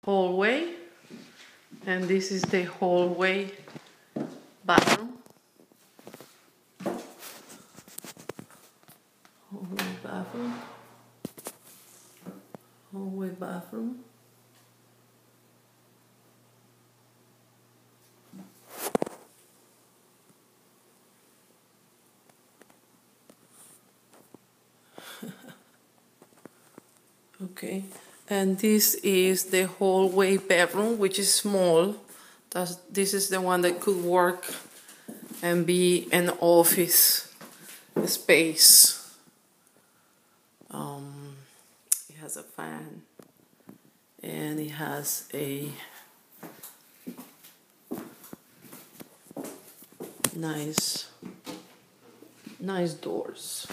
hallway, and this is the hallway bathroom. Hallway bathroom. Hallway bathroom. Okay, and this is the hallway bedroom, which is small. This is the one that could work and be an office space. It has a fan, and it has a nice doors.